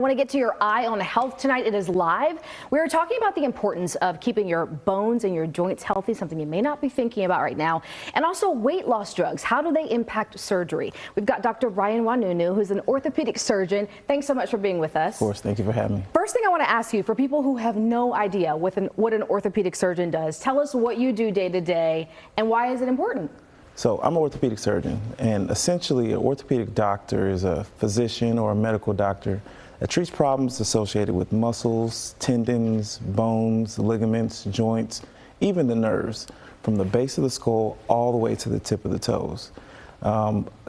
I want to get to your eye on health tonight. It is live. We are talking about the importance of keeping your bones and your joints healthy, something you may not be thinking about right now, and also weight loss drugs. How do they impact surgery? We've got Dr. Nwannunu, who's an orthopedic surgeon. Thanks so much for being with us. Of course, thank you for having me. First thing I want to ask you, for people who have no idea what an orthopedic surgeon does, tell us what you do day to day and why is it important? So I'm an orthopedic surgeon, and essentially an orthopedic doctor is a physician or a medical doctor that treats problems associated with muscles, tendons, bones, ligaments, joints, even the nerves, from the base of the skull all the way to the tip of the toes.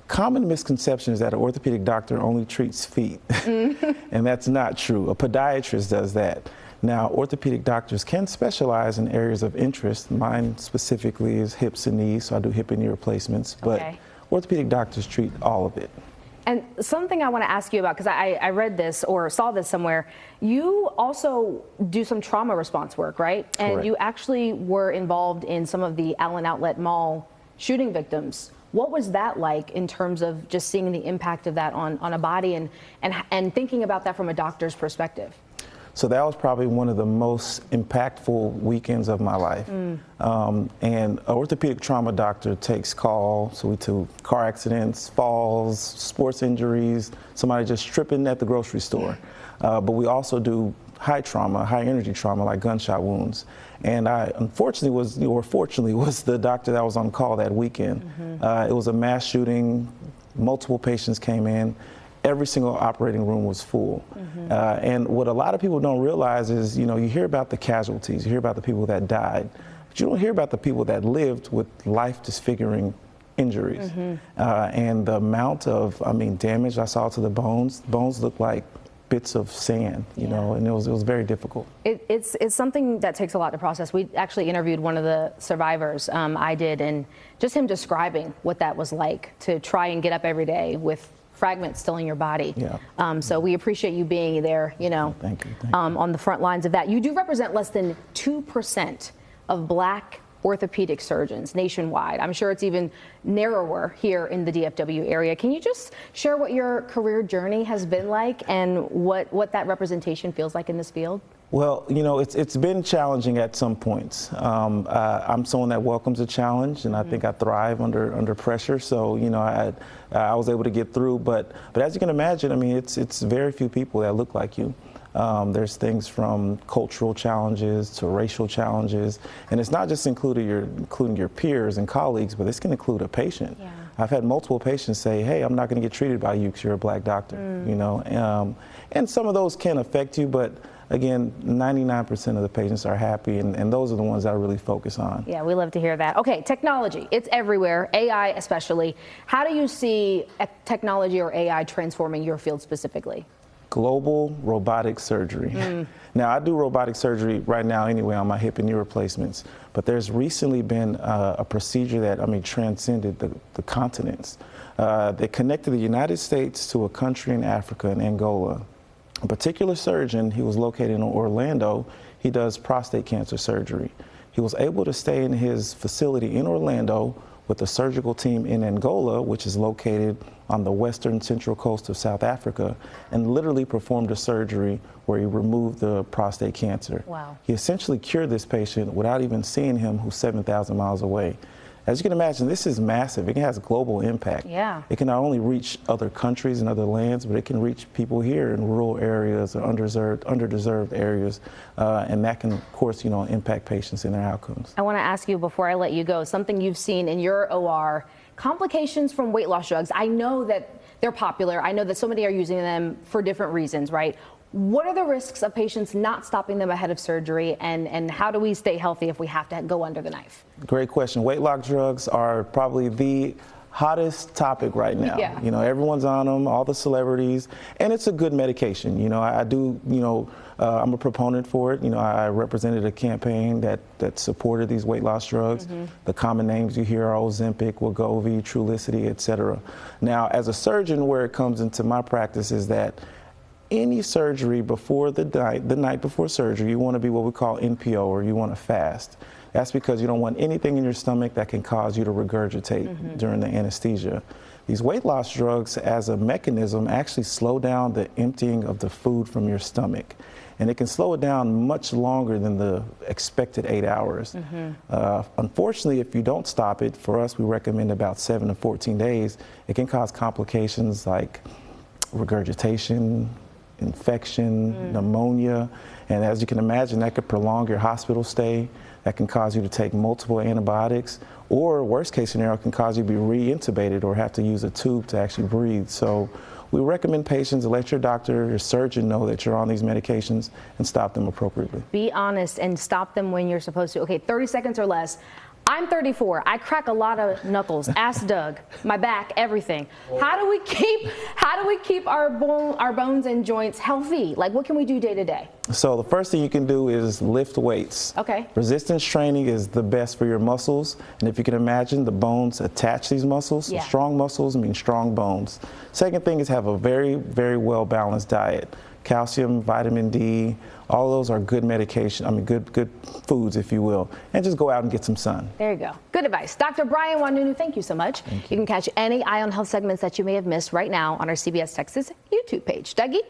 Common misconception is that an orthopedic doctor only treats feet, and that's not true. A podiatrist does that. Now, orthopedic doctors can specialize in areas of interest. Mine specifically is hips and knees, so I do hip and knee replacements, but orthopedic doctors treat all of it. And something I want to ask you about, because I read this or saw this somewhere, you also do some trauma response work, right? And Correct. You actually were involved in some of the Allen Outlet Mall shooting victims. What was that like in terms of just seeing the impact of that on a body and thinking about that from a doctor's perspective? So that was probably one of the most impactful weekends of my life. And an orthopedic trauma doctor takes call, so we do car accidents, falls, sports injuries, somebody just tripping at the grocery store. But we also do high trauma, high energy trauma, like gunshot wounds. And I unfortunately was, or fortunately, was the doctor that was on call that weekend. It was a mass shooting, multiple patients came in. Every single operating room was full. And what a lot of people don't realize is, you hear about the casualties, you hear about the people that died, but you don't hear about the people that lived with life disfiguring injuries. And the amount of, damage I saw to the bones looked like bits of sand, you know, and it was very difficult. It's something that takes a lot to process. We actually interviewed one of the survivors, I did, and just him describing what that was like to try and get up every day with fragments still in your body. So we appreciate you being there, Thank you. On the front lines of that. You do represent less than 2% of Black orthopedic surgeons nationwide. I'm sure it's even narrower here in the DFW area. Can you just share what your career journey has been like and what that representation feels like in this field? Well, it's been challenging at some points. I'm someone that welcomes a challenge, and I think I thrive under pressure. So, I was able to get through. But as you can imagine, it's very few people that look like you. There's things from cultural challenges to racial challenges, and it's not just including your peers and colleagues, but this can include a patient. I've had multiple patients say, "Hey, I'm not going to get treated by you because you're a Black doctor." And some of those can affect you, but again, 99% of the patients are happy, and those are the ones I really focus on. Yeah, we love to hear that. Okay, technology, it's everywhere, AI especially. How do you see technology or AI transforming your field specifically? Global robotic surgery. Now, I do robotic surgery right now anyway on my hip and knee replacements, but there's recently been a procedure that, transcended the continents. That connected the United States to a country in Africa, in Angola. A particular surgeon, he was located in Orlando, he does prostate cancer surgery. He was able to stay in his facility in Orlando with a surgical team in Angola, which is located on the western central coast of South Africa, and literally performed a surgery where he removed the prostate cancer. Wow. He essentially cured this patient without even seeing him, who's 7,000 miles away. As you can imagine, this is massive. It has global impact. It can not only reach other countries and other lands, but it can reach people here in rural areas or underdeserved areas, and that can, of course, impact patients and their outcomes. I want to ask you before I let you go, something you've seen in your OR, complications from weight loss drugs. I know that they're popular. I know that so many are using them for different reasons, right? What are the risks of patients not stopping them ahead of surgery, and how do we stay healthy if we have to go under the knife? Great question. Weight loss drugs are probably the hottest topic right now. Everyone's on them, all the celebrities, and it's a good medication. I'm a proponent for it. I represented a campaign that supported these weight loss drugs. The common names you hear are Ozempic, Wegovy, Trulicity, etc. Now, as a surgeon, where it comes into my practice is that any surgery before the night before surgery, you want to be what we call NPO, or you want to fast. That's because you don't want anything in your stomach that can cause you to regurgitate during the anesthesia. these weight loss drugs as a mechanism actually slow down the emptying of the food from your stomach. And it can slow it down much longer than the expected 8 hours. Unfortunately, if you don't stop it, for us, we recommend about 7 to 14 days. It can cause complications like regurgitation, infection, pneumonia, and as you can imagine, that could prolong your hospital stay. That can cause you to take multiple antibiotics, or worst case scenario, can cause you to be re-intubated or have to use a tube to actually breathe. So we recommend patients to let your doctor, your surgeon know that you're on these medications and stop them appropriately. Be honest and stop them when you're supposed to. Okay, 30 seconds or less. I'm 34. I crack a lot of knuckles. Ask Doug. My back, everything. How do we keep our bones and joints healthy? Like, what can we do day to day? So the first thing you can do is lift weights. Okay. Resistance training is the best for your muscles, and if you can imagine, the bones attach these muscles. Yeah. So strong muscles mean strong bones. Second thing is have a very, very well balanced diet. Calcium, vitamin D, all those are good medication, good foods, if you will. And just go out and get some sun. There you go. Good advice. Dr. Brian Nwannunu, thank you so much. You can catch any Eye on Health segments that you may have missed right now on our CBS Texas YouTube page. Dougie?